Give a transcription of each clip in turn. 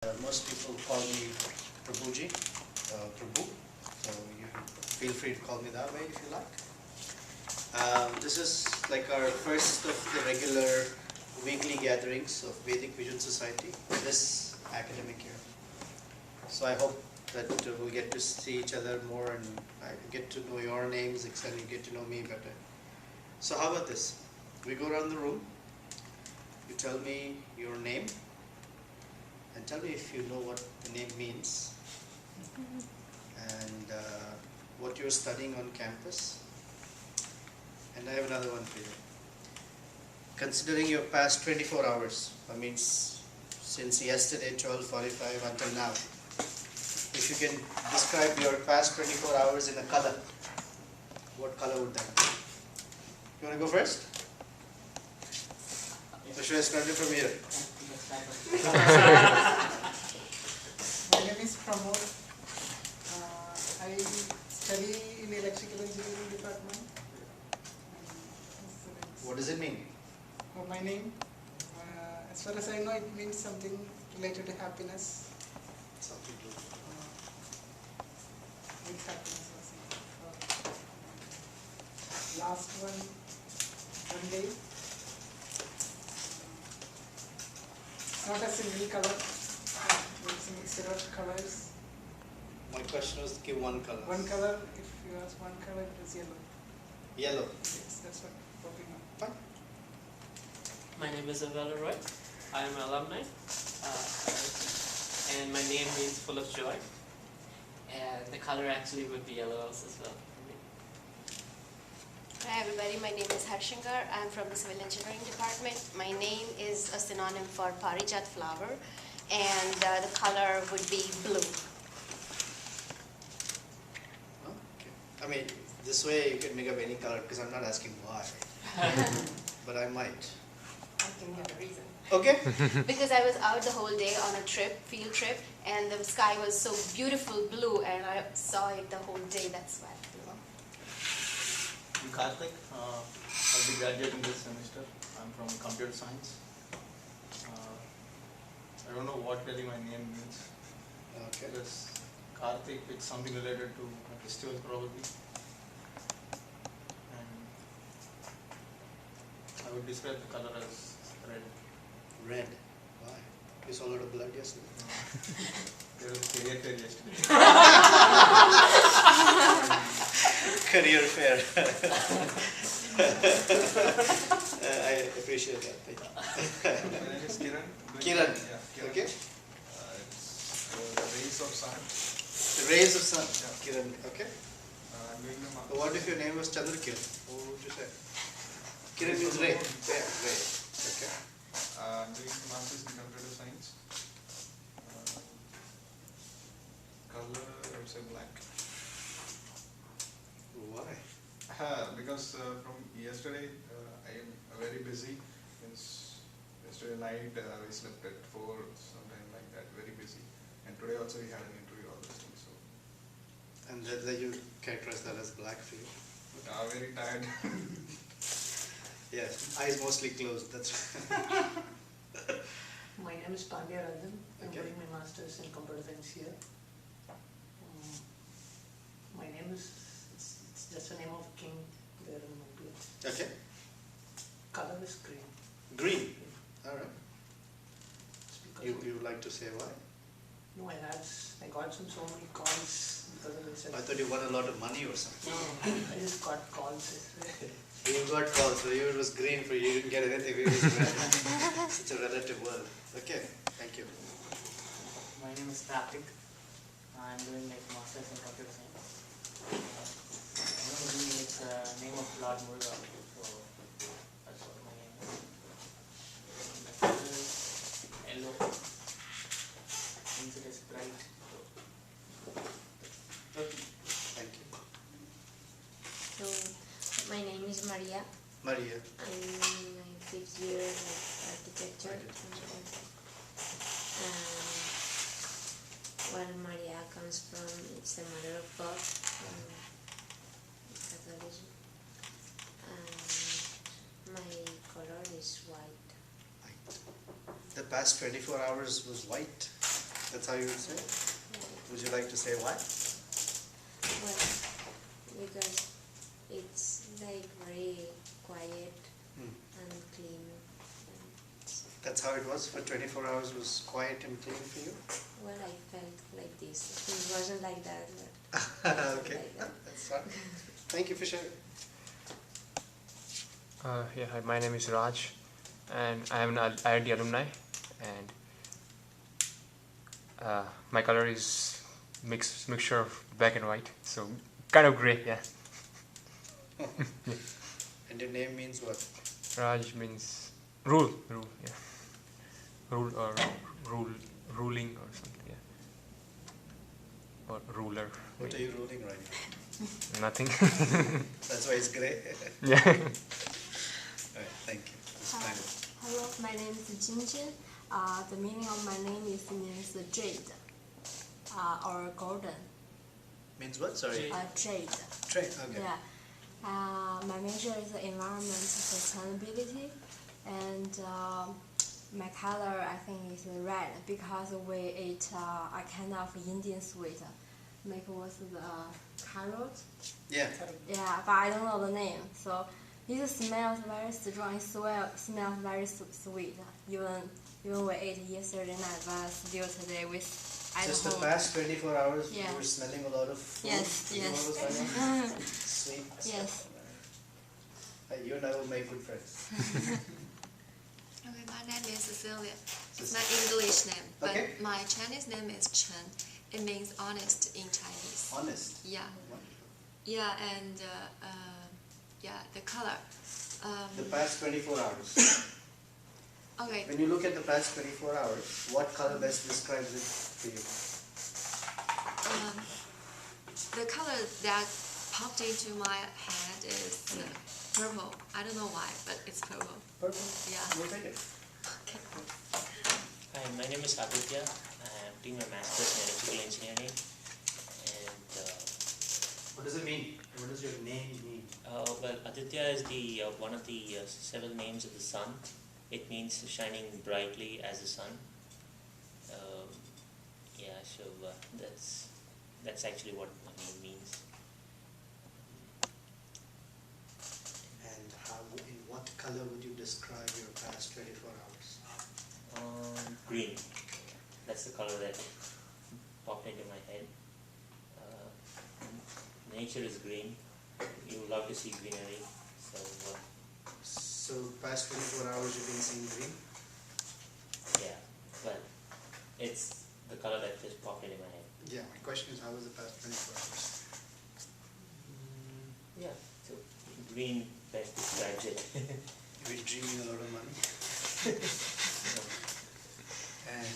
Most people call me Prabhuji, Prabhu, so you feel free to call me that way if you like. This is like our first of the regular weekly gatherings of Vedic Vision Society this academic year. So I hope that we'll get to see each other more and I get to know your names and you get to know me better. So how about this? We go around the room, you tell me your name, and tell me if you know what the name means and what you're studying on campus. And I have another one for you. Considering your past 24 hours, that means since yesterday 12:45 until now, if you can describe your past 24 hours in a color, what color would that be? You want to go first? Or should I start it from here? My name is Pran. I study in electrical engineering department. What does it mean? My name, as far as I know, it means something related to happiness. Something to With happiness or something. Last one day. Not a single color. It's a mixture of colors. My question was give one color. One color, if you ask one color, it is yellow. Yellow. Yes, that's what popping up. Fine. My name is Avella Roy. I am an alumni. And my name means full of joy. And the color actually would be yellow also as well. Hi everybody, my name is Harshankar. I am from the Civil Engineering Department. My name is a synonym for Parijat flower and the color would be blue. Okay. I mean, this way you can make up any color because I'm not asking why. But I might. I can give a reason. Okay? Because I was out the whole day on a trip, field trip, and the sky was so beautiful blue and I saw it the whole day, that's why. I'm Karthik. I'll be graduating this semester. I'm from computer science. I don't know what really my name means. Okay. Because Karthik, it's something related to a festival probably. And I would describe the color as red. Red. Why? You saw a lot of blood yesterday. There was career fair yesterday. Career fair. I appreciate that. Thank you. My name is Kiran. Kiran. Yeah, Kiran. Okay. It's the rays of sun. The rays of sun. Yeah. Kiran. Okay. I'm doing the So what if your name was Chandra Kiran? What would you say? Kiran means ray. Yeah, ray. Okay. I'm doing the masters in computer science. Color, I would say black. Why? Because from yesterday, I am very busy. Since yesterday night, I slept at 4, sometime like that, very busy. And today also we had an interview, all those things. So, And that you characterize that as black for you? very tired. Yes, eyes mostly closed. That's My name is Pandya Ranjan. I'm Okay. doing my masters in computer science here. My name is, it's just a name of king there in my place. okay. Color is green. Green. All right. It's because You would like to say why? no, I got so many calls because of this. I thought you won a lot of money or something. No, I just got calls. You got calls, so it was green for you. You didn't get anything. It was red. It's a relative world. Okay. Thank you. My name is Karthik. I'm doing like masters in computer science. It's the name of Lord Muruga. So that's what my name is. And the color is yellow. Means it is bright. Okay. Thank you. So, my name is Maria. Maria. I'm in my 5th year of architecture. Where Maria comes from, it's the mother of God, Catholicism. And my color is white. The past 24 hours was white. That's how you would say it? Would you like to say why? Well, because it's like very quiet Hmm. and clean. And, That's how it was for 24 hours, was quiet and clean for you? well, I felt like this. It wasn't like that, but Okay, like that. that's fine. Thank you for sharing. Yeah, hi, my name is Raj, and I am an IIT alumni, and my color is mixture of black and white, so kind of gray, yeah. And your name means what? Raj means rule, yeah. Rule or ruling or something, yeah. Or ruler. What are you ruling right now? Nothing. That's why it's grey. Yeah. Alright, thank you. It's kind of Hello, my name is Jinjin. The meaning of my name means jade or golden. means what? Sorry. Jade. Trade. Okay. Yeah. My major is environment sustainability, and my color I think is red because we eat a kind of Indian sweet make with the carrot. Yeah. Yeah, but I don't know the name. So it smells very strong. It smells very sweet. Even we ate yesterday night, but still today we at Just the home. past 24 hours, Yeah. you were smelling a lot of food. Yes, You know yes. what was going on? Sweet. Yes. You and I will make good friends. Okay, my name is Cecilia. It's my English name, but Okay. my Chinese name is Chen. It means honest in Chinese. Honest. Yeah, Wonderful. yeah, and yeah, the color. The past 24 hours. Okay, When you look at the past 24 hours, what color best describes it to you? the color that popped into my head is purple. I don't know why, but it's purple. Purple. Yeah. We'll take it. Okay. Hi, my name is Aditya. I'm doing my master's in electrical engineering. And What does it mean? What does your name mean? well, Aditya is the one of the seven names of the sun. It means shining brightly as the sun. Yeah, so that's actually what my name means. And in what color would you describe your past 24 hours? Green. That's the color that popped into my head. Nature is green. You love to see greenery. So past 24 hours you've been seeing green? Yeah, but it's the color that just popped into my head. Yeah, my question is how was the past 24 hours? Yeah, so green best describes it. You've been dreaming a lot of money. And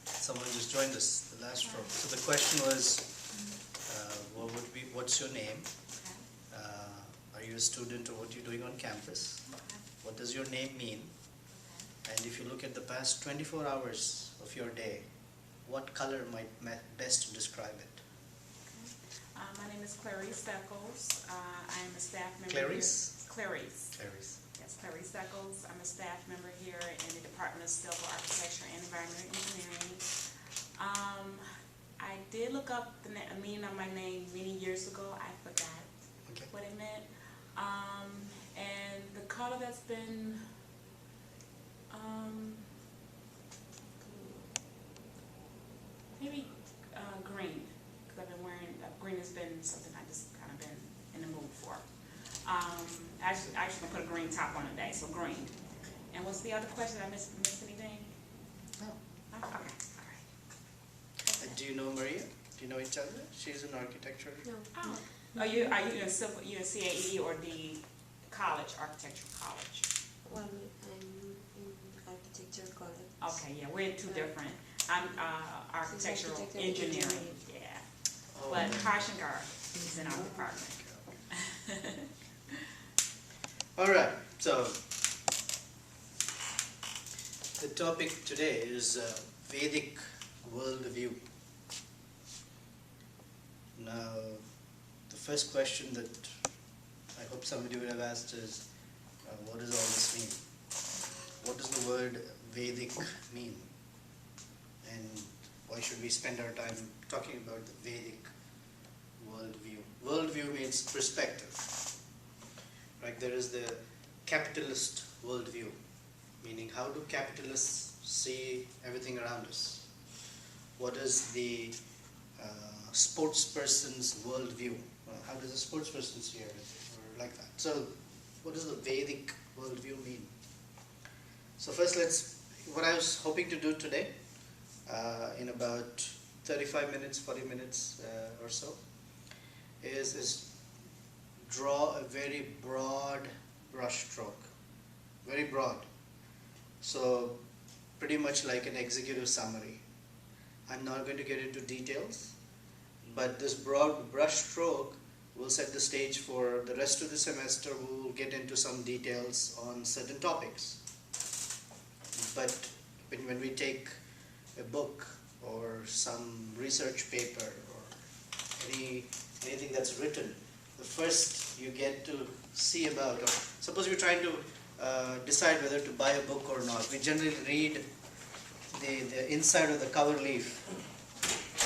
someone just joined us, the last row. So the question was, what's your name? Are you a student or what are you doing on campus? What does your name mean? And if you look at the past 24 hours of your day, what color might best describe it? My name is Clarice Steckles. I am a staff member. Clarice? Here. Clarice. Clarice. Yes, Clarice Steckles. I'm a staff member here in the Department of Civil Architecture and Environmental Engineering. I did look up the meaning of my name many years ago. I forgot what it meant. And the color that's been maybe green, because I've been wearing green has been something I just kind of been in the mood for. Actually gonna put a green top on today, so green. And what's the other question? Did I miss anything? No. Oh, okay, all right. Do you know Maria? Do you know each other? She's an architecture. no. Oh. Are you in civil, you in CAE or the college, architectural college? Well, I'm in architecture college. Okay, yeah, we're two different. I'm architectural architectural engineering, engineering. yeah. Oh. But Harshinger is in our department. All right, so the topic today is Vedic worldview. Now, the first question that I hope somebody would have asked is, what does all this mean? What does the word Vedic mean? And why should we spend our time talking about the Vedic worldview? Worldview means perspective. Right? There is the capitalist worldview, meaning how do capitalists see everything around us? What is the sports person's worldview? How does a sports person see everything, or like that? So, what does the Vedic worldview mean? So first, what I was hoping to do today, in about 35 minutes, 40 minutes or so, is draw a very broad brushstroke, very broad. So pretty much like an executive summary. I'm not going to get into details, but this broad brushstroke will set the stage for the rest of the semester. We will get into some details on certain topics. But when we take a book or some research paper or anything that's written, the first you get to see about, or suppose you're trying to decide whether to buy a book or not, we generally read the inside of the cover leaf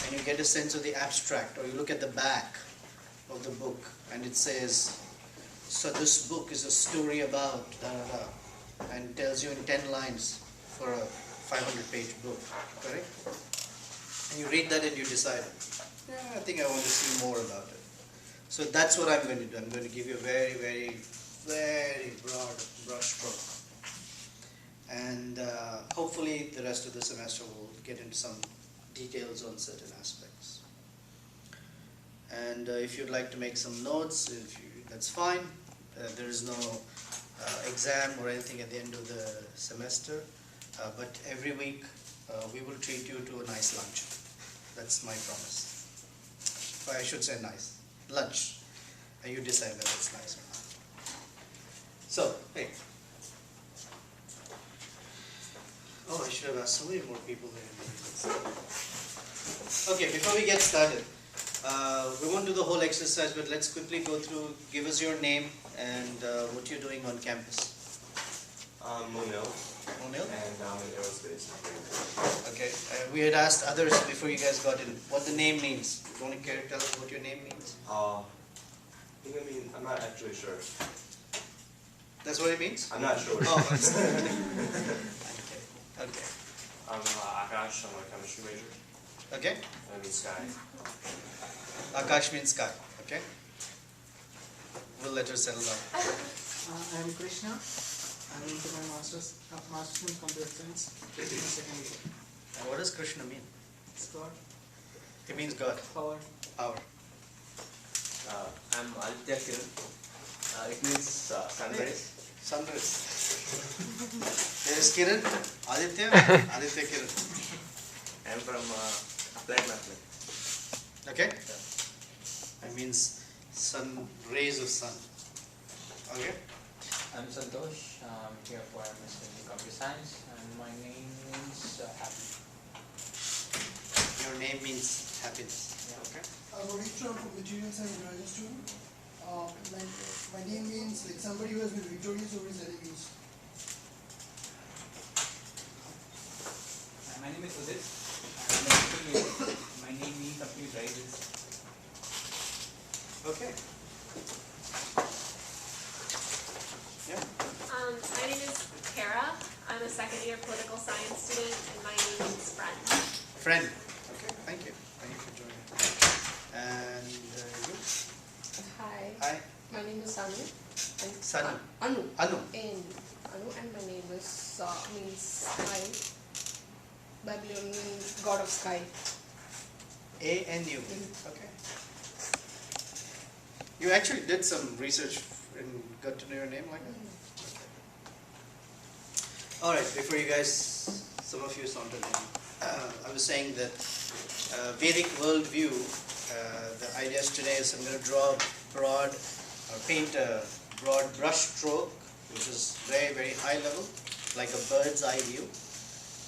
and you get a sense of the abstract, or you look at the back of the book and it says, so this book is a story about da da da, and tells you in 10 lines for a 500-page book, correct? And you read that and you decide, I think I want to see more about it. So that's what I'm going to do. I'm going to give you a very, very, very broad brushstroke. And hopefully the rest of the semester will get into some details on certain aspects. And if you'd like to make some notes, that's fine. There is no exam or anything at the end of the semester. But every week we will treat you to a nice lunch. That's my promise. Or I should say nice. Lunch. And you decide whether it's nice or not. So, hey. Oh, I should have asked so many more people there. Okay, before we get started, we won't do the whole exercise, but let's quickly go through. Give us your name and what you're doing on campus. Monil. Monil? And I'm in aerospace. Okay. We had asked others before you guys got in what the name means. You don't care to tell us what your name means? I mean, I'm not actually sure. That's what it means? I'm not sure. Oh, okay. I'm Akash. I'm a chemistry major. Okay. I mean sky. Akash means sky. Okay. We'll let her settle down. I am Krishna. I'm into my master's in computer science in the second year. And what does Krishna mean? It's God. It means God. Power. Power. I'm Aditya Kiran. It means sunrise. Sunrise. There is Kiran, Aditya, Aditya Kiran. I'm from applied mathematics. Okay? It means sun, rays of sun. Okay? I'm Santosh. I'm here for MSc in Computer Science, and my name means happy. Your name means happiness. Yeah. Okay? I'm from materials and graduate student. My name means like somebody who has been victorious over his enemies. My name is Udit. My name means complete rises. Okay. Yeah. My name is Kara. I'm a second year political science student, and my name is Pran. Friend. Okay, thank you. Thank you for joining. And you? Hi. Hi. My name is Anu. Sanu. Anu. Anu. And my name is means sky. Babylon means god of sky. A-N-U. Okay. You actually did some research and got to know your name like that? Okay. Alright, before you guys, some of you sauntered in, I was saying that Vedic worldview, the ideas today is I'm going to draw broad, or paint a broad brush stroke, which is very, very high level, like a bird's eye view.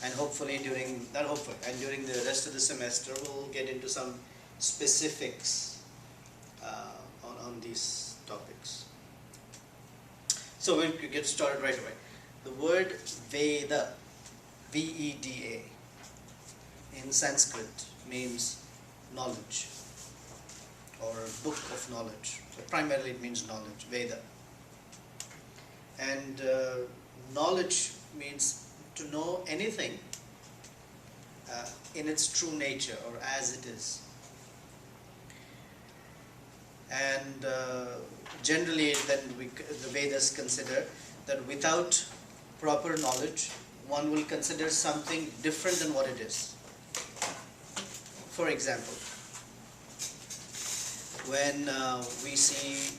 And hopefully during the rest of the semester, we'll get into some specifics on these topics. So we'll get started right away. The word Veda, V-E-D-A, in Sanskrit means knowledge or book of knowledge. So primarily it means knowledge, Veda. And knowledge means to know anything in its true nature or as it is. And generally then the Vedas consider that without proper knowledge one will consider something different than what it is. For example, when we see,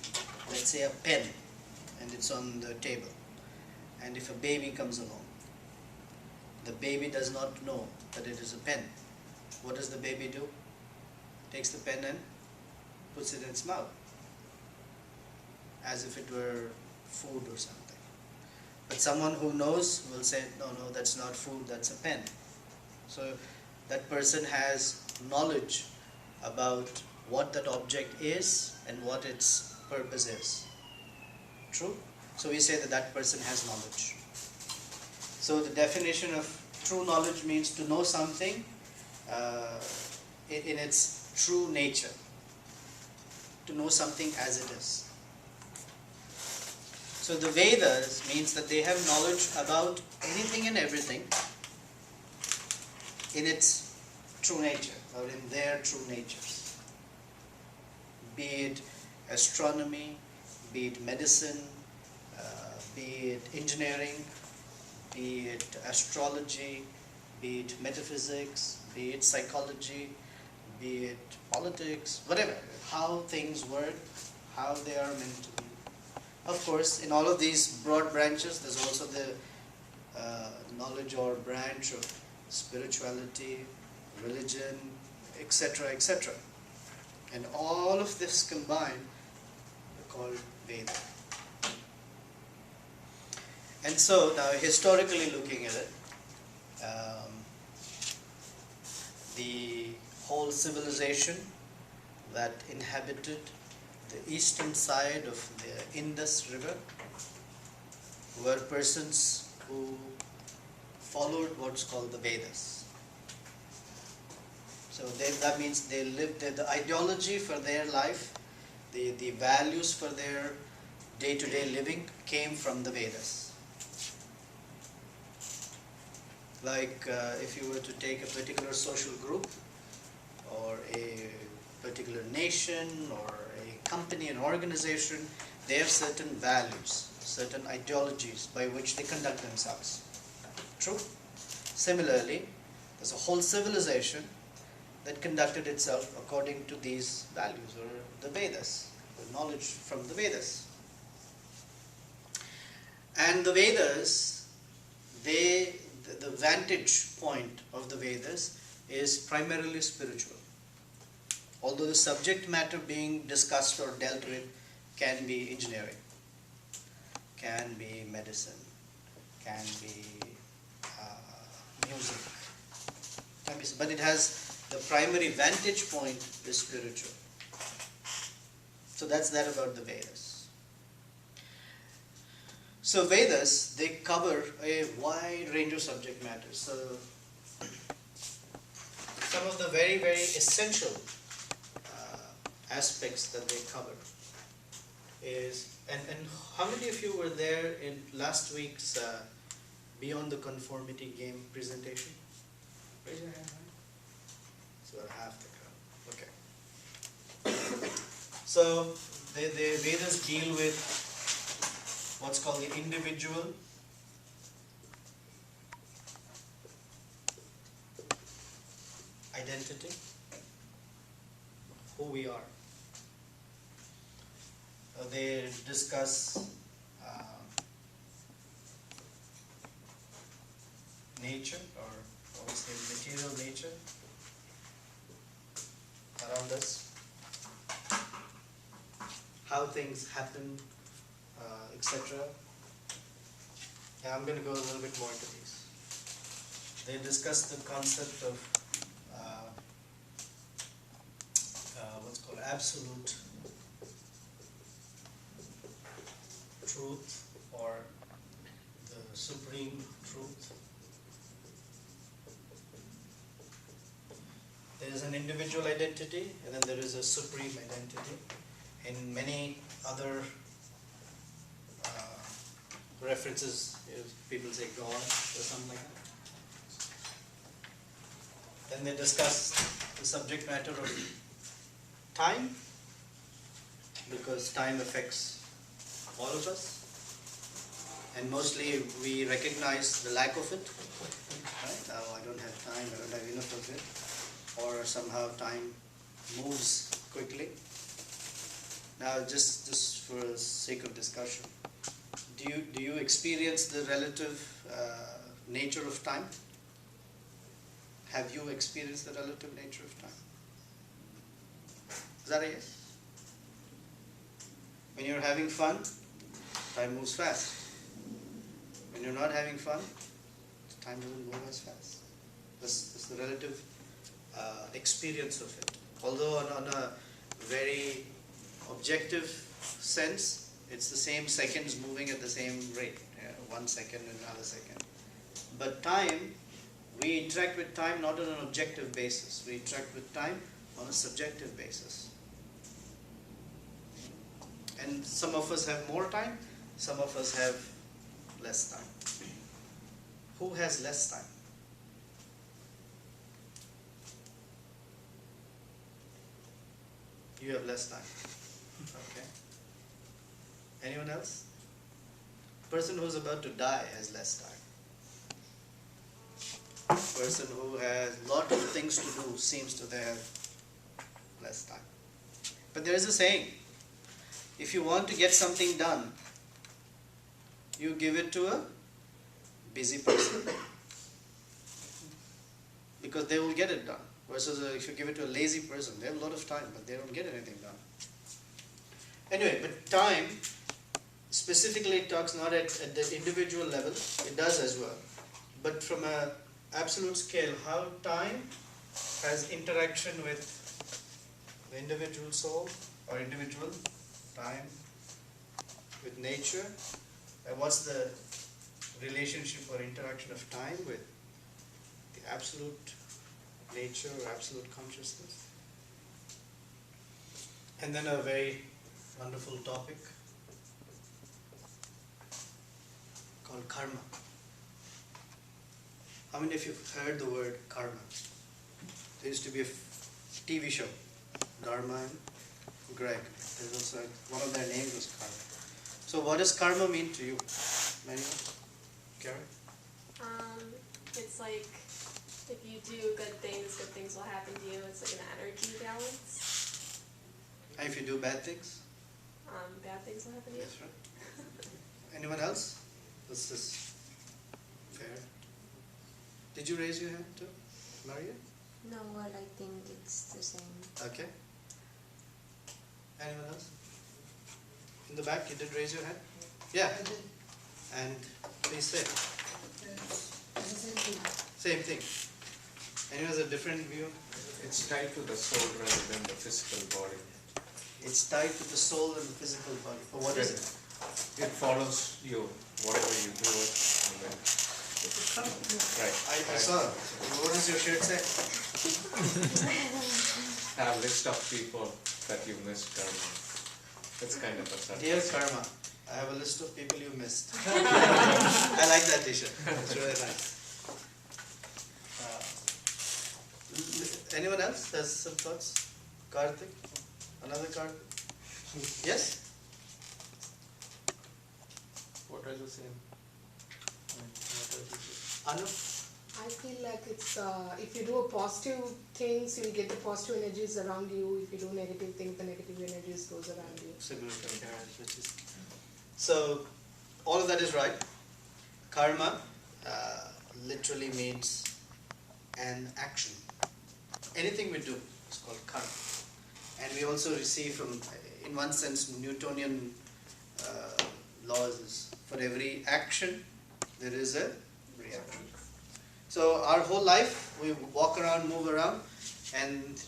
let's say, a pen and it's on the table, and if a baby comes along, the baby does not know that it is a pen. What does the baby do? Takes the pen and puts it in its mouth as if it were food or something. But someone who knows will say, no, that's not food, that's a pen. So that person has knowledge about what that object is and what its purpose is. True? So we say that that person has knowledge. So the definition of true knowledge means to know something in its true nature. To know something as it is. So the Vedas means that they have knowledge about anything and everything in its true nature or in their true natures. Be it astronomy, be it medicine, be it engineering, be it astrology, be it metaphysics, be it psychology, be it politics, whatever, how things work, how they are meant to be. Of course, in all of these broad branches, there's also the knowledge or branch of spirituality, religion, etc., etc. And all of this combined are called Veda. And so, now historically looking at it, the whole civilization that inhabited the eastern side of the Indus River were persons who followed what's called the Vedas. So that means they lived, the ideology for their life, the values for their day-to-day living came from the Vedas. Like if you were to take a particular social group or a particular nation or a company, an organization, they have certain values, certain ideologies by which they conduct themselves. True? Similarly, there's a whole civilization that conducted itself according to these values or the Vedas, the knowledge from the Vedas. And the Vedas, the vantage point of the Vedas is primarily spiritual. Although the subject matter being discussed or dealt with can be engineering, can be medicine, can be music, but it has the primary vantage point is spiritual. So that's that about the Vedas. So Vedas, they cover a wide range of subject matters. So some of the very, very essential aspects that they cover is, and how many of you were there in last week's Beyond the Conformity game presentation? Raise your hand. It's about half the crowd. Okay. So the Vedas deal with what's called the individual, identity, who we are. They discuss nature, or obviously material nature around us, how things happen, etc. Yeah, I'm going to go a little bit more into these. They discuss the concept of what's called absolute truth or the supreme truth. is an individual identity, and then there is a supreme identity. In many other references, people say God or something like that. Then they discuss the subject matter of time, because time affects all of us, and mostly we recognize the lack of it. Right? Oh, I don't have time, I don't have enough of it, or somehow time moves quickly. Now, just for the sake of discussion, do you experience the relative nature of time? Have you experienced the relative nature of time? Is that a yes? When you're having fun, time moves fast. When you're not having fun, time doesn't move as fast. That's the relative experience of it. Although on a very objective sense, it's the same seconds moving at the same rate, 1 second and another second. But time, we interact with time not on an objective basis. We interact with time on a subjective basis. And some of us have more time, some of us have less time. Who has less time? You have less time. Okay. Anyone else? Person who's about to die has less time. Person who has lot of things to do seems to have less time. But there is a saying, if you want to get something done, you give it to a busy person, because they will get it done. Versus if you give it to a lazy person, they have a lot of time, but they don't get anything done. Anyway, but time, specifically it talks not at the individual level, it does as well, but from a absolute scale, how time has interaction with the individual soul, or individual time with nature, and what's the relationship or interaction of time with the absolute nature or absolute consciousness. And then a very wonderful topic called karma. How many of you have heard the word karma? There used to be a TV show, Dharma and Greg. There was one of their names was karma. So what does karma mean to you? Anyone? Karen? It's like if you do good things will happen to you. It's like an energy balance. And if you do bad things? Bad things will happen to you. That's right. Anyone else? This is fair. Did you raise your hand too, Maria? No, well, I think it's the same. Okay. Anyone else? In the back, you did raise your hand? Yeah. And please say. It's the same thing. Same thing. Anyone has a different view? It's tied to the soul rather than the physical body. It's tied to the soul and the physical body. But what is it? It follows you, whatever you do it, and then. Right. I saw. What does your shirt say? Have a list of people that you missed karma. It's kind of a subject. Dear karma, I have a list of people you missed. I like that t-shirt. It's really nice. Anyone else has some thoughts? Karthik? Another Karthik? Yes? What are you saying? Anu? I feel like it's if you do a positive things, you get the positive energies around you. If you do negative things, the negative energies goes around you. So, all of that is right. Karma literally means an action. Anything we do is called karma. And we also receive from, in one sense, Newtonian laws is for every action, there is a reaction. So our whole life, we walk around, move around, and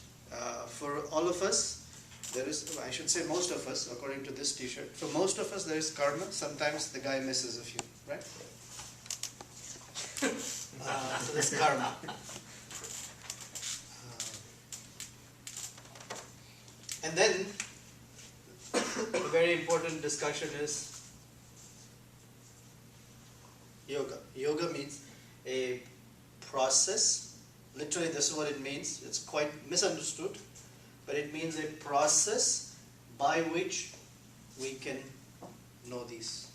for all of us, there is, I should say most of us, according to this t-shirt, for most of us there is karma. Sometimes the guy misses a few, right? So there's karma. And then a very important discussion is yoga. Yoga means a process. Literally, this is what it means. It's quite misunderstood, but it means a process by which we can know these.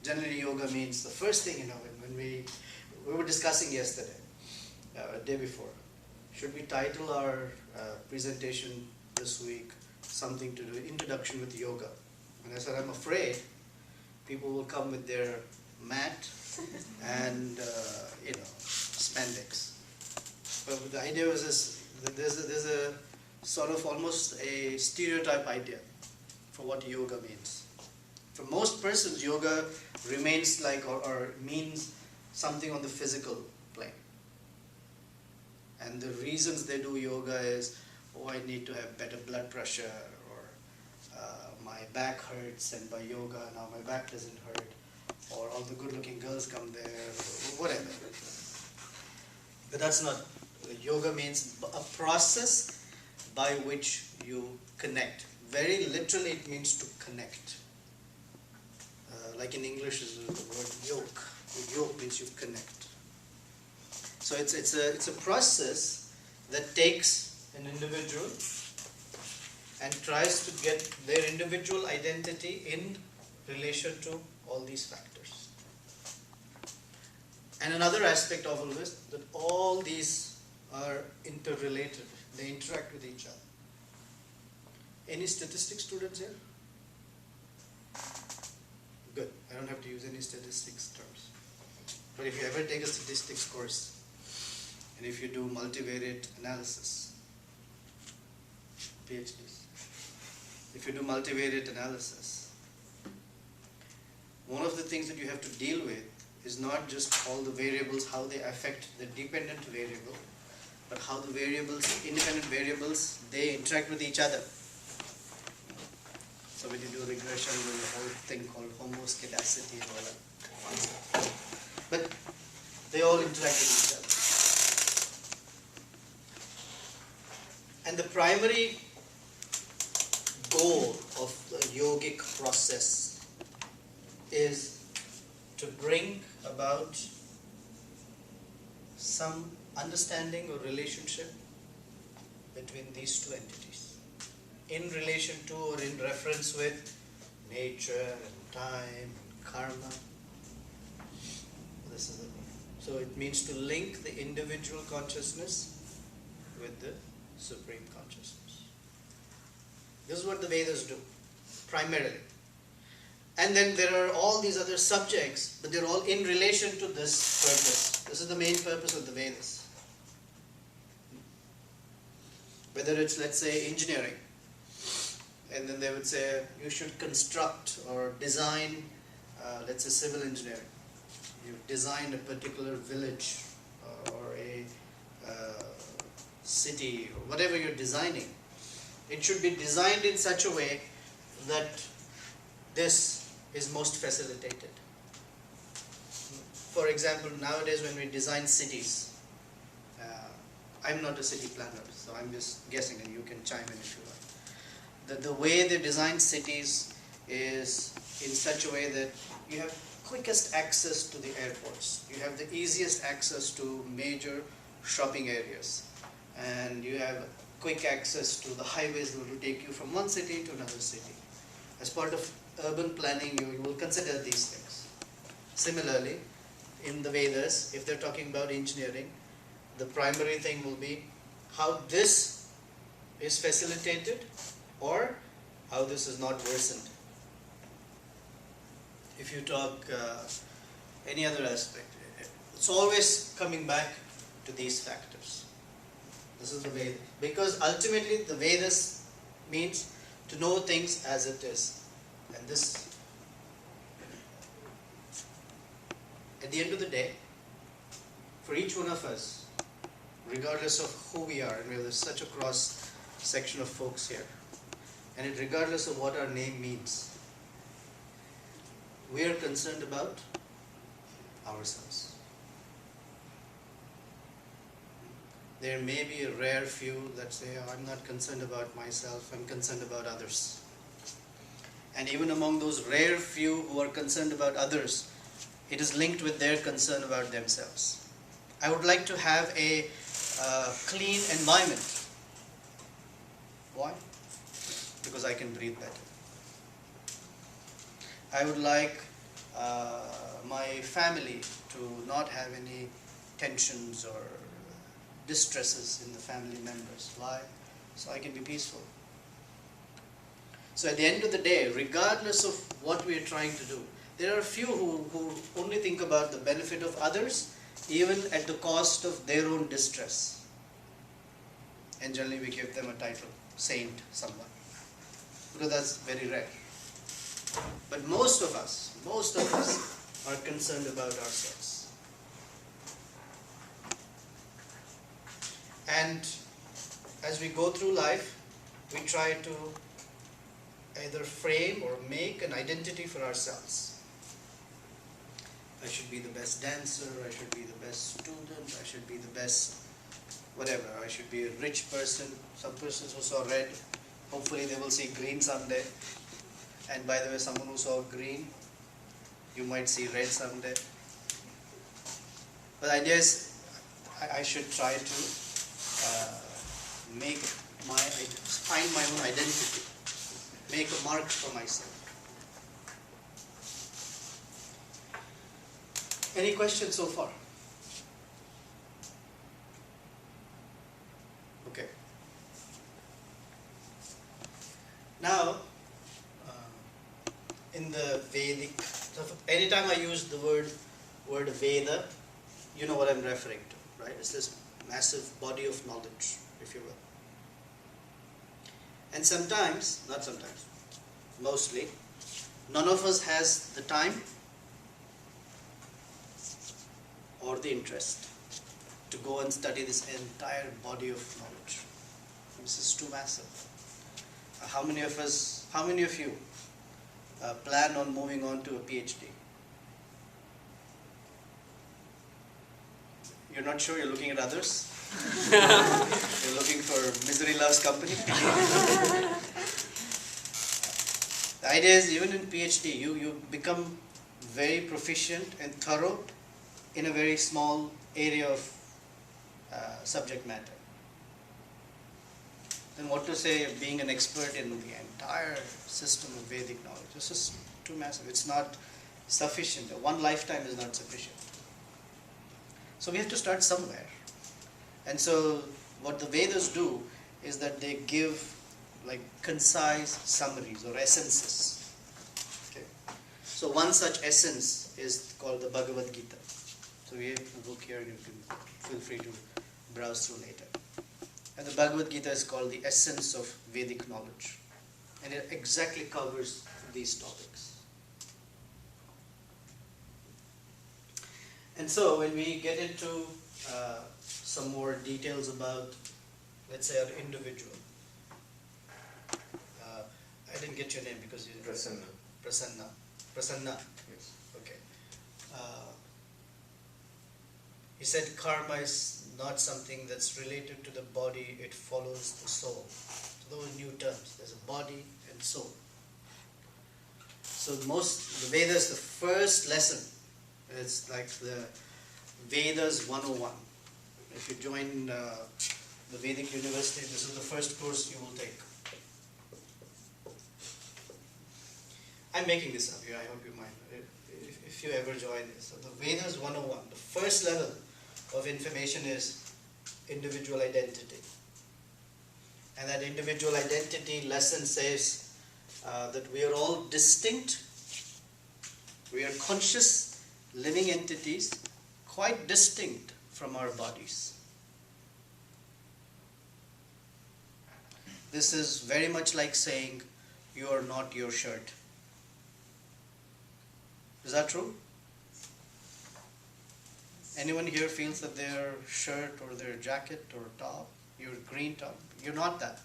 Generally, yoga means the first thing, when we were discussing yesterday, day before, should we title our presentation this week something to do with introduction with yoga? And I said, I'm afraid people will come with their mat and spandex. But the idea was this: that there's a sort of almost a stereotype idea for what yoga means. For most persons, yoga remains like or means something on the physical plane. And the reasons they do yoga is, I need to have better blood pressure, or my back hurts, and by yoga now my back doesn't hurt, or all the good-looking girls come there, or whatever. But that's not. Yoga means a process by which you connect. Very literally, it means to connect. Like in English is the word yoke. Yoke means you connect. So it's a process that takes an individual and tries to get their individual identity in relation to all these factors. And another aspect of all this, that all these are interrelated. They interact with each other. Any statistics students here? Good. I don't have to use any statistics terms. But if you ever take a statistics course, and if you do multivariate analysis, PhDs, if you do multivariate analysis, one of the things that you have to deal with is not just all the variables, how they affect the dependent variable, but how the variables, independent variables, they interact with each other. So when you do regression, there's a whole thing called homoscedasticity and all that fun stuff. But they all interact with each other. And the primary goal of the yogic process is to bring about some understanding or relationship between these two entities, in relation to or in reference with nature and time and karma. This is the meaning. So it means to link the individual consciousness with the supreme consciousness. This is what the Vedas do, primarily. And then there are all these other subjects, but they're all in relation to this purpose. This is the main purpose of the Vedas. Whether it's, let's say, engineering, and then they would say you should construct or design, let's say, civil engineering. You've designed a particular village or a city or whatever you're designing. It should be designed in such a way that this is most facilitated. For example, nowadays when we design cities, I'm not a city planner, so I'm just guessing, and you can chime in if you like. The way they design cities is in such a way that you have quickest access to the airports. You have the easiest access to major shopping areas. And you have quick access to the highways that will take you from one city to another city. As part of urban planning, you will consider these things. Similarly, in the Vedas, if they're talking about engineering, the primary thing will be how this is facilitated or how this is not worsened. If you talk any other aspect, it's always coming back to these factors. This is the Vedas. Because ultimately the Vedas means to know things as it is. And this, at the end of the day, for each one of us, regardless of who we are, and there's such a cross section of folks here, and regardless of what our name means, we are concerned about ourselves. there may be a rare few that say, oh, I'm not concerned about myself, I'm concerned about others. And even among those rare few who are concerned about others, it is linked with their concern about themselves. I would like to have a clean environment. Why? Because I can breathe better. I would like my family to not have any tensions or distresses in the family members. Why? So I can be peaceful. So at the end of the day, regardless of what we are trying to do, there are a few who only think about the benefit of others, even at the cost of their own distress. And generally we give them a title, saint, someone, because that's very rare. But most of us are concerned about ourselves. And as we go through life, we try to either frame or make an identity for ourselves. I should be the best dancer, I should be the best student, I should be the best whatever, I should be a rich person. Some persons who saw red, hopefully they will see green someday. And by the way, someone who saw green, you might see red someday. But the idea is, I should try to find my own identity, make a mark for myself. Any questions so far? Okay. Now, in the Vedic, so anytime I use the word Veda, you know what I'm referring to, right? It's this massive body of knowledge, if you will. And sometimes, not sometimes, mostly, none of us has the time or the interest to go and study this entire body of knowledge. This is too massive. How many of you plan on moving on to a PhD? You're not sure, you're looking at others? You're looking for misery loves company? The idea is, even in PhD, you become very proficient and thorough in a very small area of subject matter. Then what to say of being an expert in the entire system of Vedic knowledge? This is too massive. It's not sufficient. One lifetime is not sufficient. So we have to start somewhere. And so what the Vedas do is that they give like concise summaries or essences. Okay. So one such essence is called the Bhagavad Gita. So we have a book here, you can feel free to browse through later. And the Bhagavad Gita is called the essence of Vedic knowledge. And it exactly covers these topics. And so when we get into some more details about, let's say, an individual. I didn't get your name because you... Prasanna. Prasanna. Prasanna. Yes. Okay. He said karma is not something that's related to the body, it follows the soul. So those are new terms. There's a body and soul. So the Vedas, the first lesson, it's like the Vedas 101. If you join the Vedic University, this is the first course you will take. I'm making this up here, I hope you mind. If you ever join this. So the Vedas 101, the first level of information is individual identity. And that individual identity lesson says that we are all distinct, we are conscious living entities, quite distinct from our bodies. This is very much like saying you are not your shirt. Is that true? Anyone here feels that their shirt or their jacket or top, your green top, you're not that.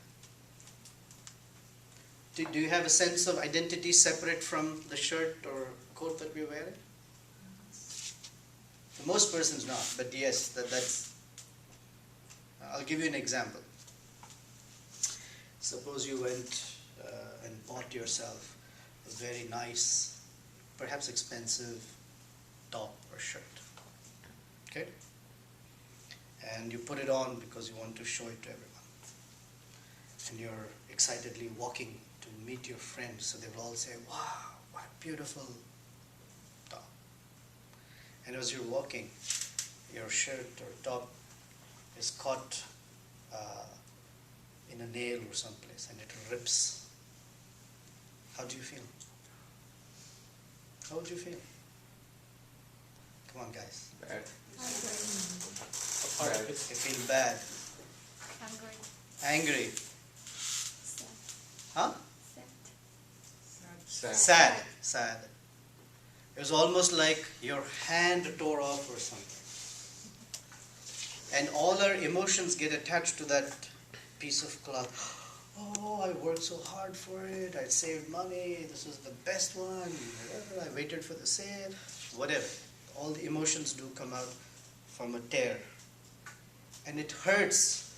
Do you have a sense of identity separate from the shirt or coat that we're wearing? Most persons not, but yes, that's I'll give you an example. Suppose you went and bought yourself a very nice, perhaps expensive top or shirt. Okay? And you put it on because you want to show it to everyone. And you're excitedly walking to meet your friends, so they will all say, wow, what a beautiful top. And as you're walking, your shirt or top is caught in a nail or someplace and it rips. How do you feel? How would you feel? Come on, guys. Bad. You feel bad. Angry. Huh? Sad. Sad. It was almost like your hand tore off or something. And all our emotions get attached to that piece of cloth. Oh, I worked so hard for it. I saved money. This is the best one. I waited for the sale. Whatever. All the emotions do come out from a tear. And it hurts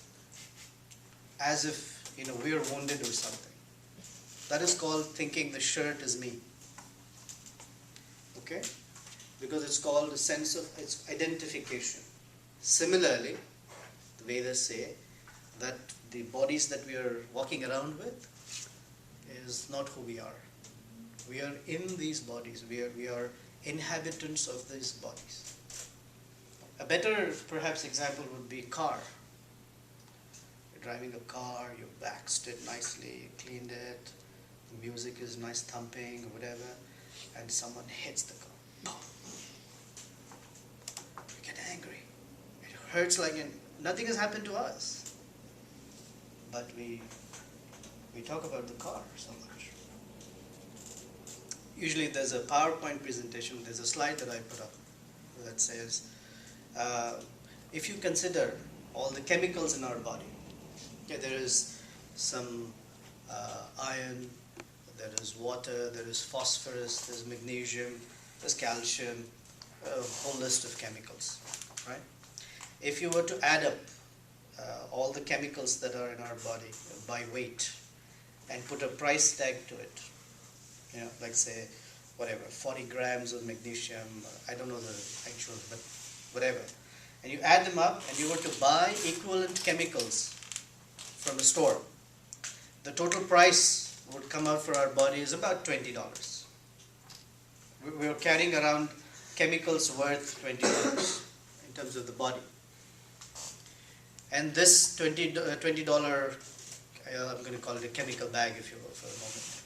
as if, we are wounded or something. That is called thinking the shirt is me. Okay? Because it's called a sense of its identification. Similarly, the Vedas say that the bodies that we are walking around with is not who we are. We are in these bodies. We are inhabitants of these bodies. A better, perhaps, example would be car. You're driving a car, you waxed it nicely, you cleaned it, the music is nice thumping or whatever, and someone hits the car. Boom. You get angry. It hurts like nothing has happened to us. But we talk about the car so much. Usually there's a PowerPoint presentation, there's a slide that I put up that says, if you consider all the chemicals in our body, there is some iron, there is water, there is phosphorus, there's magnesium, there's calcium, a whole list of chemicals, right? If you were to add up all the chemicals that are in our body by weight and put a price tag to it, like say, whatever, 40 grams of magnesium, I don't know the actual, but whatever, and you add them up and you were to buy equivalent chemicals from a store, the total price would come out for our body is about $20. We are carrying around chemicals worth $20 in terms of the body. And this $20, I'm going to call it a chemical bag if you will for a moment.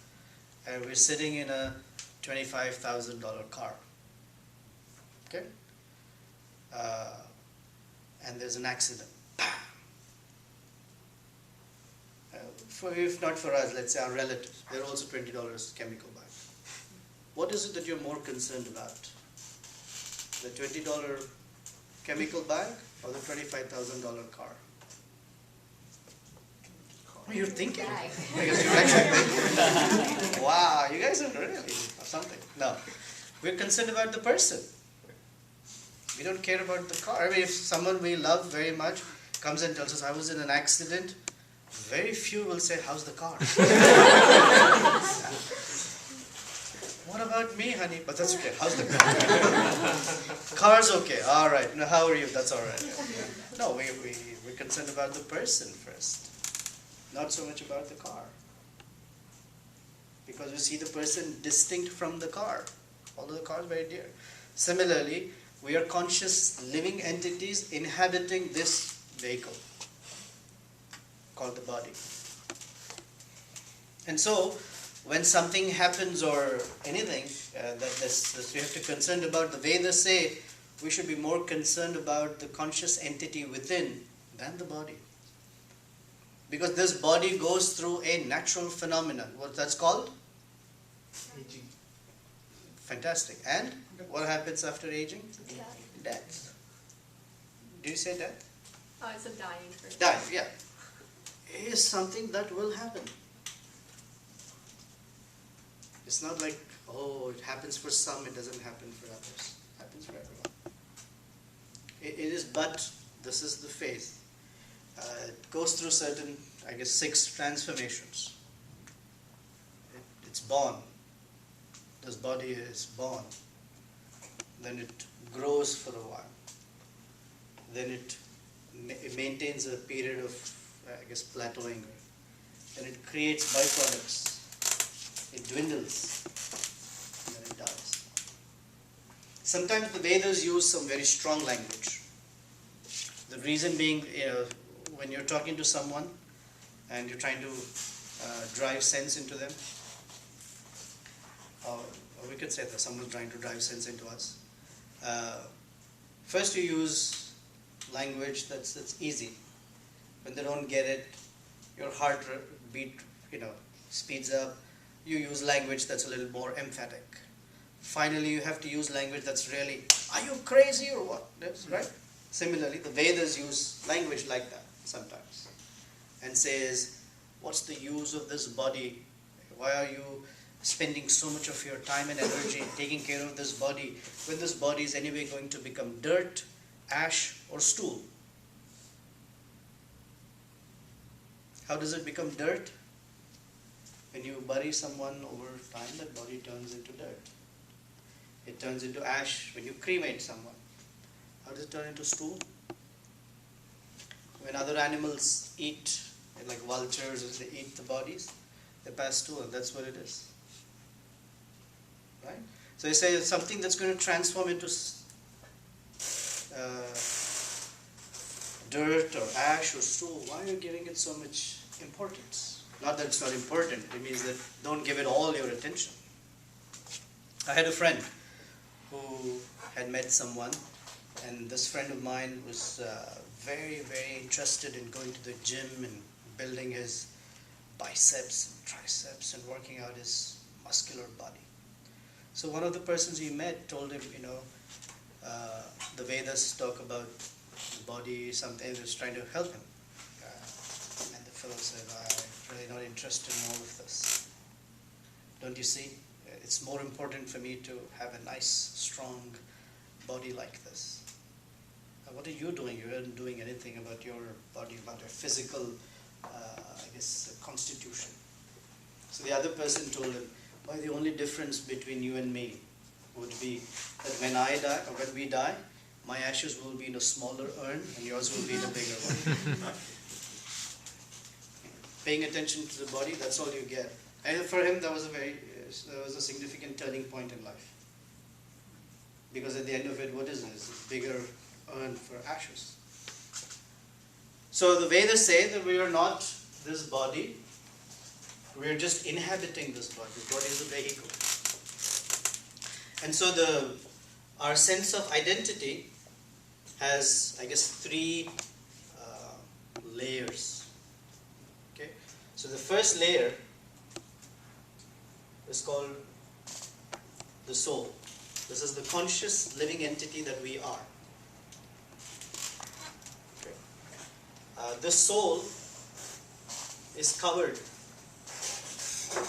And we're sitting in a $25,000 car. Okay? And there's an accident. If not for us, let's say our relatives, they're also $20 chemical bag. What is it that you're more concerned about? The $20 chemical bag or the $25,000 car? What are you thinking? Because you're actually thinking. Wow, you guys are really or something. No, we're concerned about the person. We don't care about the car. I mean, if someone we love very much comes and tells us, I was in an accident, very few will say, how's the car? What about me, honey? But that's okay. How's the car? Car's okay. All right. Now, how are you? That's all right. No, we're concerned about the person first. Not so much about the car. Because we see the person distinct from the car. Although the car is very dear. Similarly, we are conscious living entities inhabiting this vehicle called the body. And so, when something happens or anything, that we have to be concerned about, the Vedas say we should be more concerned about the conscious entity within than the body. Because this body goes through a natural phenomenon. What that's called? Aging. Fantastic. And what happens after aging? Death. Do you say death? Oh, it's a dying person. Dying, yeah. It is something that will happen. It's not like, oh, it happens for some, it doesn't happen for others. It happens for everyone. It is but, this is the faith, It goes through certain, I guess, 6 transformations. It's born. This body is born. Then it grows for a while. Then it maintains a period of, I guess, plateauing. Then it creates byproducts. It dwindles. And then it dies. Sometimes the Vedas use some very strong language. The reason being, when you're talking to someone and you're trying to drive sense into them, or we could say that someone's trying to drive sense into us. First you use language that's easy. When they don't get it, your heart beat speeds up. You use language that's a little more emphatic. Finally, you have to use language that's really, are you crazy or what? That's right. Similarly, the Vedas use language like that sometimes and says, what's the use of this body? Why are you spending so much of your time and energy taking care of this body when this body is anyway going to become dirt, ash, or stool? How does it become dirt? When you bury someone over time, that body turns into dirt. It turns into ash when you cremate someone. How does it turn into stool? When other animals eat, like vultures, they eat the bodies, they pass stool, that's what it is. Right? So you say something that's going to transform into dirt or ash or stool, why are you giving it so much importance? Not that it's not important, it means that don't give it all your attention. I had a friend who had met someone, and this friend of mine was very, very interested in going to the gym and building his biceps and triceps and working out his muscular body. So one of the persons he met told him, the Vedas talk about the body, something, and was trying to help him. And the fellow said, I'm really not interested in all of this. Don't you see? It's more important for me to have a nice, strong body like this. What are you doing? You aren't doing anything about your body, about your physical, constitution. So the other person told him, why the only difference between you and me would be that when I die, or when we die, my ashes will be in a smaller urn and yours will be in a bigger one. Paying attention to the body, that's all you get. And for him, that was a significant turning point in life. Because at the end of it, what is this? It's a bigger urn for ashes. So the Vedas say that we are not this body, we are just inhabiting this body. This body is a vehicle. And so our sense of identity has, 3 layers. Okay? So the first layer is called the soul. This is the conscious living entity that we are. Okay. This soul is covered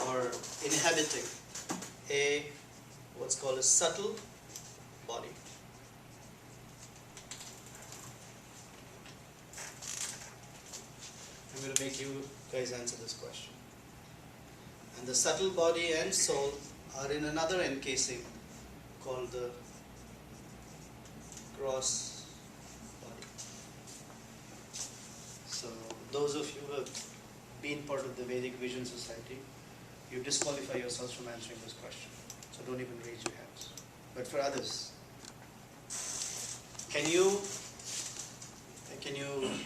or inhabiting what's called a subtle body. I'm going to make you guys answer this question. And the subtle body and soul are in another encasing called the gross body. So those of you who have been part of the Vedic Vision Society, you disqualify yourselves from answering this question. So don't even raise your hands. But for others, can you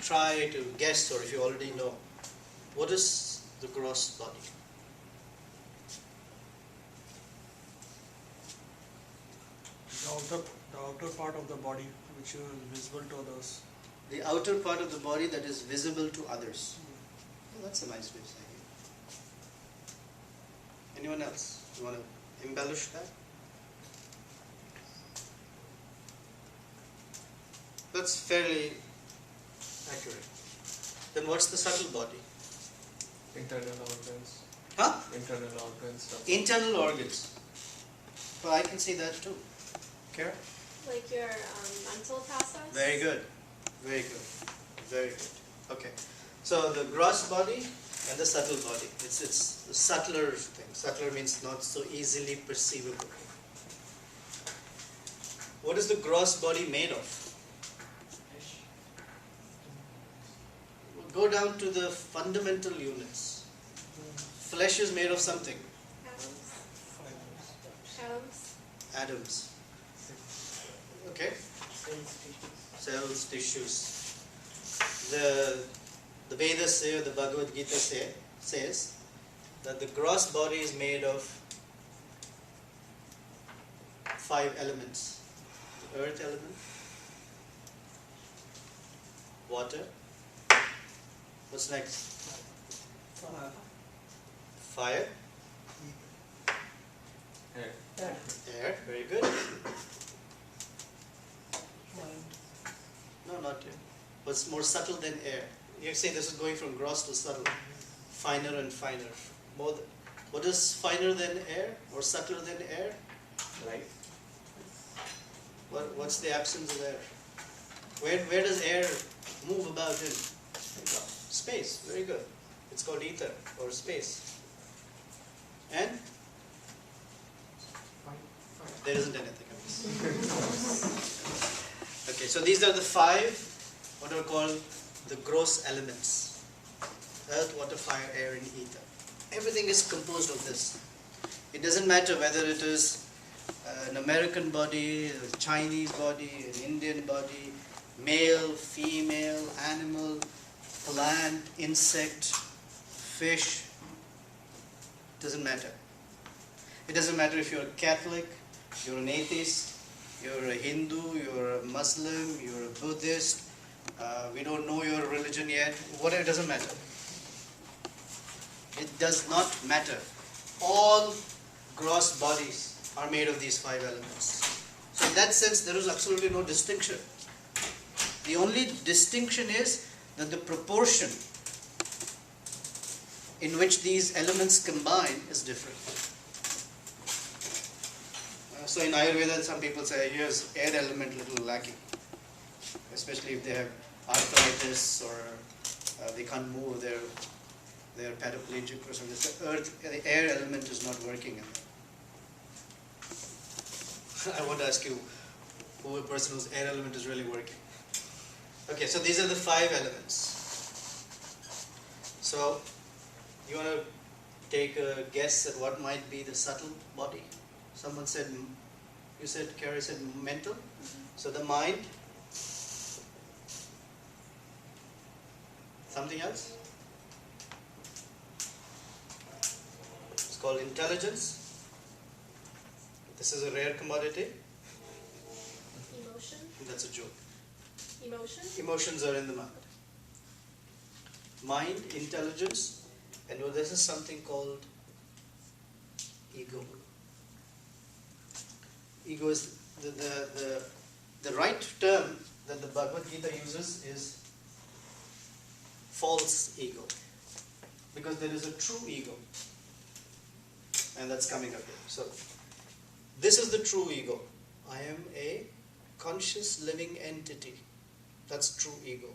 try to guess, or if you already know, what is the gross body? The outer part of the body which is visible to others. The outer part of the body that is visible to others. Well, that's a nice way of saying it. Anyone else? You want to embellish that? That's fairly accurate. Then what's the subtle body? Internal organs. Huh? Internal organs. Internal organs. Well, I can see that too. Kara? Like your mental process? Very good. Very good. Very good. Okay, so the gross body and the subtle body. It's the subtler thing. Subtler means not so easily perceivable. What is the gross body made of? Go down to the fundamental units. Flesh is made of something. Atoms. Atoms. Okay. Cells, tissues. The Vedas say, or the Bhagavad Gita says that the gross body is made of 5 elements. The earth element, water. What's next? Fire. Air. Very good. No, not air. What's more subtle than air? You say this is going from gross to subtle, finer and finer. What is finer than air or subtler than air? Light. What's the absence of air? Where does air move about in? Space. Very good. It's called ether or space. And there isn't anything else. Okay, so these are the 5 what are called the gross elements: earth, water, fire, air, and ether. Everything is composed of this. It doesn't matter whether it is an American body, a Chinese body, an Indian body, male, female, animal, plant, insect, fish. It doesn't matter. It doesn't matter if you're a Catholic, you're an atheist, you're a Hindu, you're a Muslim, you're a Buddhist, we don't know your religion yet, whatever, it doesn't matter. It does not matter. All gross bodies are made of these 5 elements. So in that sense, there is absolutely no distinction. The only distinction is that the proportion in which these elements combine is different. So in Ayurveda, some people say, here's air element little lacking, especially if they have arthritis or they can't move, they're paraplegic or something. So the air element is not working in them. I want to ask you, who a person whose air element is really working? Okay, so these are the 5 elements. So you want to take a guess at what might be the subtle body? Someone said, Carrie said mental. So the mind. Something else? It's called intelligence. This is a rare commodity. Emotion. That's a joke. Emotion. Emotions are in the mind. Mind, intelligence, and this is something called ego. Ego is the right term that the Bhagavad Gita uses is false ego, because there is a true ego, and that's coming up here. So this is the true ego. I am a conscious living entity. That's true ego.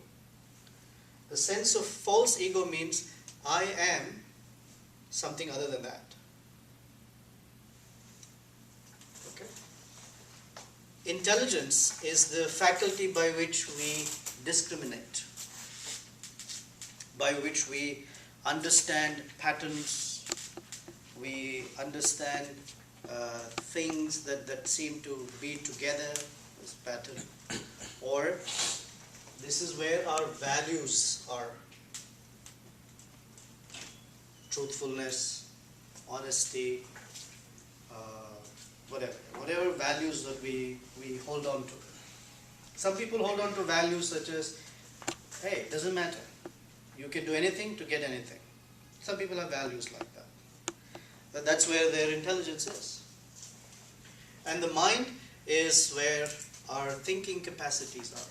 The sense of false ego means I am something other than that. Okay? Intelligence is the faculty by which we discriminate, by which we understand patterns, we understand things that seem to be together as pattern, or this is where our values are. Truthfulness, honesty, whatever values that we hold on to. Some people hold on to values such as, hey, it doesn't matter. You can do anything to get anything. Some people have values like that. But that's where their intelligence is. And the mind is where our thinking capacities are.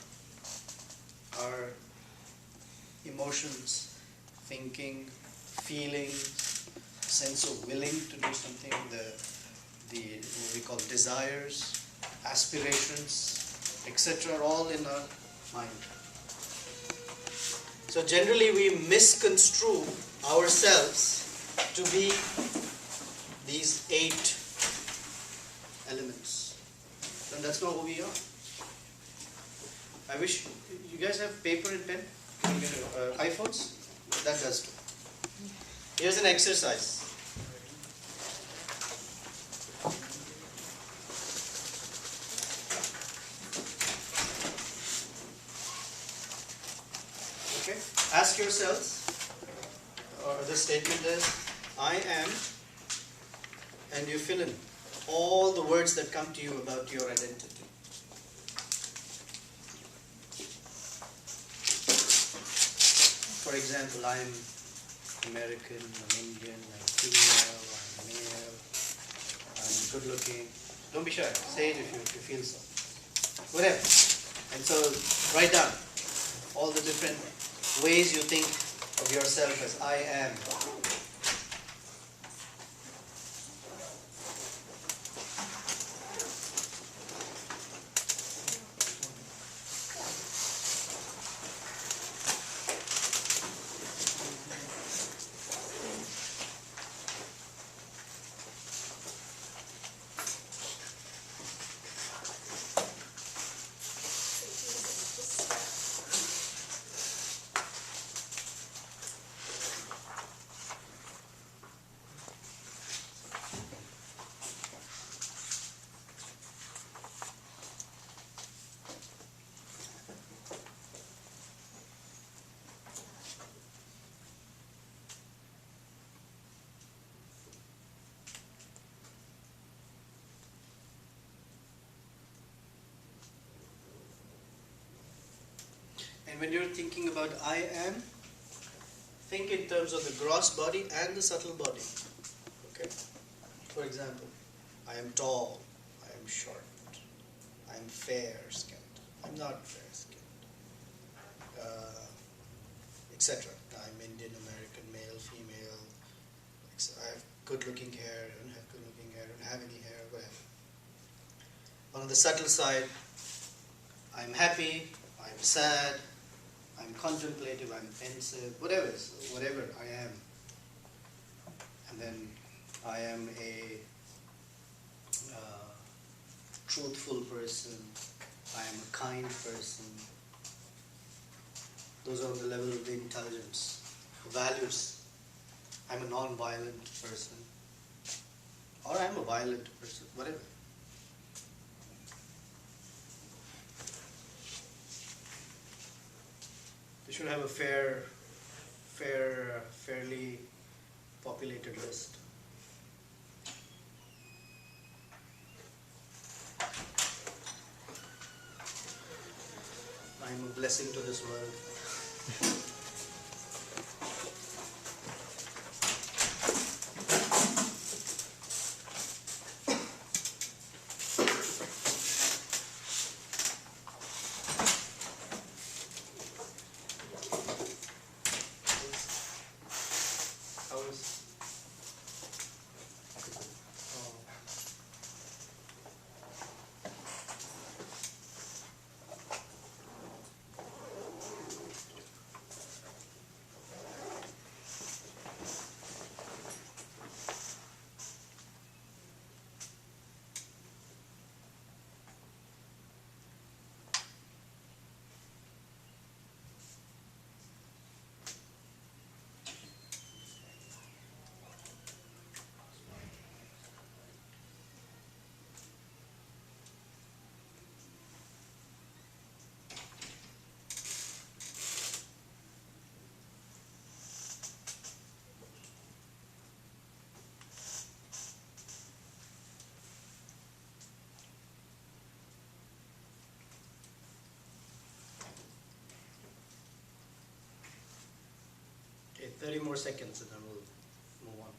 Our emotions, thinking, feeling, sense of willing to do something, what we call desires, aspirations, etc. are all in our mind. So generally we misconstrue ourselves to be these 8 elements. And that's not who we are. I wish you guys have paper and pen. Can you get iPhones? That does too. Here's an exercise. Okay. Ask yourselves, or the statement is, I am, and you fill in all the words that come to you about your identity. For example, I'm American, I'm Indian, I'm female, I'm male, I'm good looking. Don't be shy. Say it if you feel so. Whatever. And so write down all the different ways you think of yourself as I am. And when you're thinking about I am, think in terms of the gross body and the subtle body. Okay? For example, I am tall, I am short, I am fair-skinned, I'm not fair-skinned, etc. I'm Indian, American, male, female, I have good-looking hair, I don't have good-looking hair, I don't have any hair, whatever. On the subtle side, I'm happy, I'm sad, I'm contemplative, I'm pensive, whatever I am. And then I am a truthful person, I am a kind person. Those are the level of the intelligence. Values. I'm a non-violent person. Or I'm a violent person, whatever. You should have a fairly populated list. I'm a blessing to this world. Okay, 30 more seconds and then we'll move on.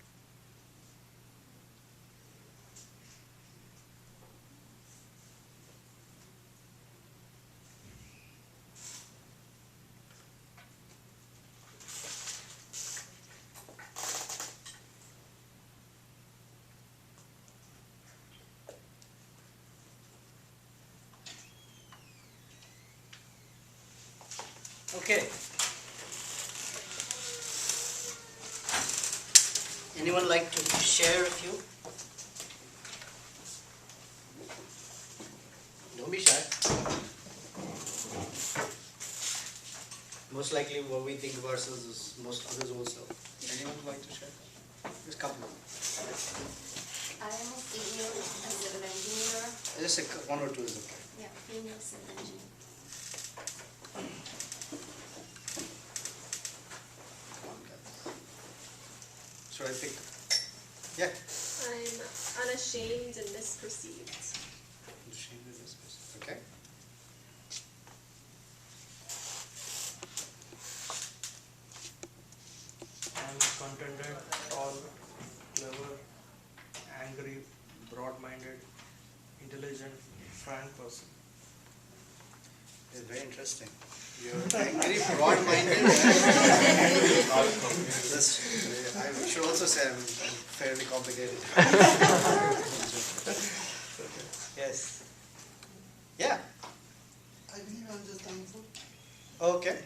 Okay. Anyone like to share a few? Don't be shy. Most likely what we think of ourselves is most others also. Anyone would like to share? Just a couple. I am a female civil engineer. Just one or two is okay. Yeah, female civil engineer. Should I pick? Yeah. I'm unashamed and misperceived. Okay. I'm contented, tall, clever, angry, broad-minded, intelligent, frank person. It's very interesting. You're angry, broad-minded. I should also say I'm fairly complicated. Yes. Yeah. I believe I'm just thankful. Okay.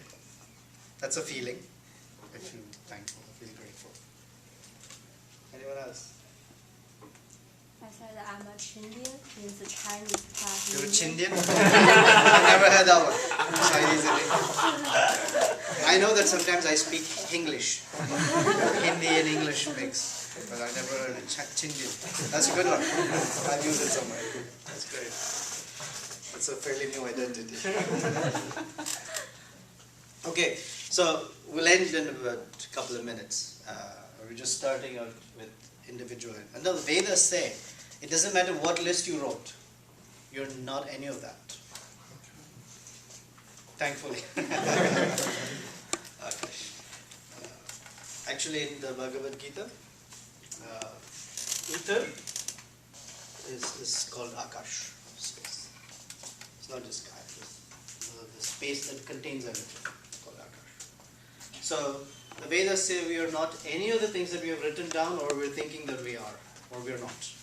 That's a feeling. I feel thankful. I feel grateful. Anyone else? I said I'm a Chindian, means the Chinese plus You're a Indian. Chindian? I've never heard that one. Chinese Indian. I know that sometimes I speak English. Hindi and English mix. But I've never heard a Chindian. That's a good one. I'll use it somewhere. That's great. That's a fairly new identity. Okay, so we'll end in about a couple of minutes. We're just starting out with individual. And the Vedas say, it doesn't matter what list you wrote, you're not any of that. Thankfully. Actually, in the Bhagavad Gita, ether is called Akash, space. It's not just sky, it's the space that contains everything. It's called Akash. So, the Vedas say we are not any of the things that we have written down or we're thinking that we are, or we're not.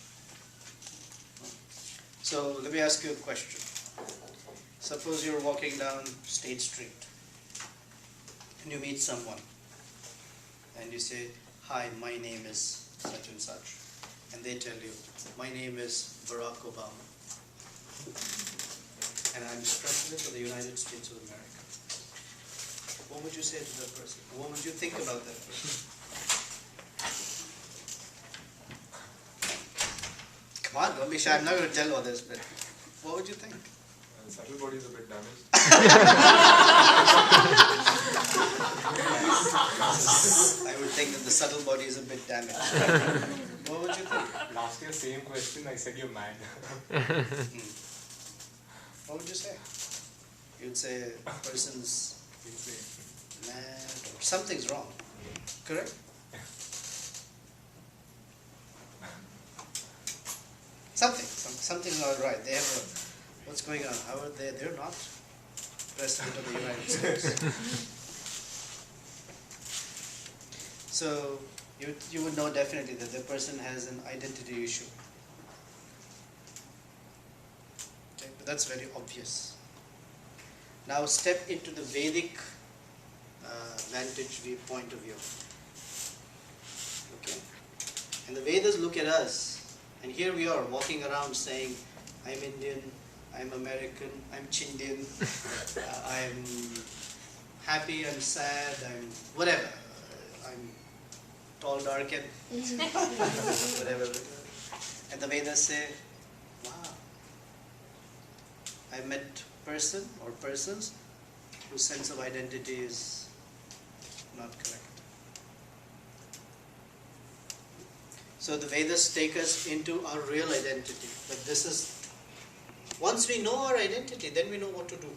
So let me ask you a question. Suppose you're walking down State Street and you meet someone and you say, hi, my name is such and such. And they tell you, my name is Barack Obama. And I'm the President of the United States of America. What would you say to that person? What would you think about that person? Come on, don't be shy. I'm not going to tell all this, but what would you think? The subtle body is a bit damaged. I would think that the subtle body is a bit damaged. What would you think? Last year, same question, I said you're mad. What would you say? You'd say a person's mad or something's wrong. Correct? Something's not right. They have a, what's going on? How are they? They're not President of the United States. So you would know definitely that the person has an identity issue. Okay, but that's very obvious. Now step into the Vedic vantage point of view. Okay, and the Vedas look at us. And here we are walking around saying, I'm Indian, I'm American, I'm Chindian, I'm happy, I'm sad, I'm whatever. I'm tall, dark, and whatever. And the Vedas say, wow, I met person or persons whose sense of identity is not correct. So the Vedas take us into our real identity. But this is, once we know our identity, then we know what to do.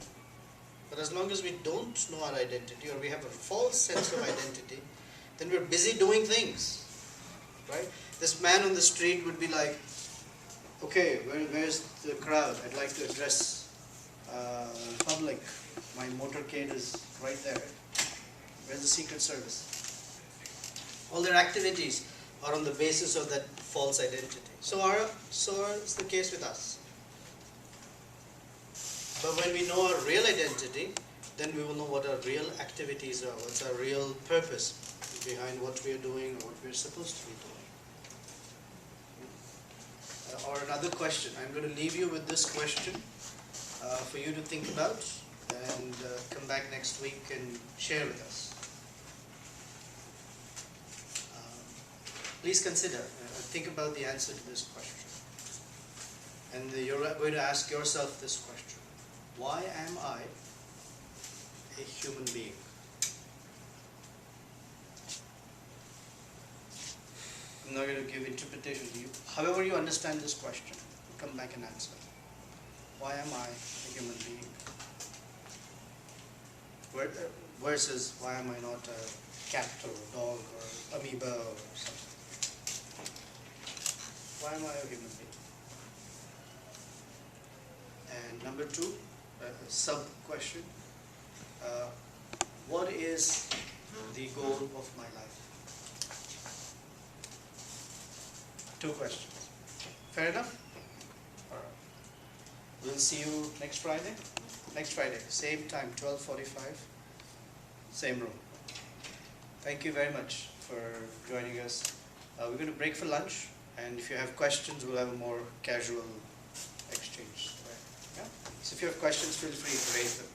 But as long as we don't know our identity, or we have a false sense of identity, then we're busy doing things, right? This man on the street would be like, okay, where's the crowd? I'd like to address public. My motorcade is right there. Where's the Secret Service? All their activities are on the basis of that false identity. So is the case with us. But when we know our real identity, then we will know what our real activities are, what's our real purpose behind what we are doing or what we are supposed to be doing. Or another question, I'm going to leave you with this question for you to think about and come back next week and share with us. Please consider, think about the answer to this question. And you're going to ask yourself this question: why am I a human being? I'm not going to give interpretation to you. However you understand this question, come back and answer. Why am I a human being? Versus why am I not a cat or a dog or amoeba or something? Why am I a human being? And number two, a sub question, what is the goal of my life? Two questions. Fair enough? All right. We'll see you next Friday. Next Friday, same time, 12:45, same room. Thank you very much for joining us. We're going to break for lunch, and if you have questions, we'll have a more casual exchange. Right? Yeah? So if you have questions, feel free to raise them.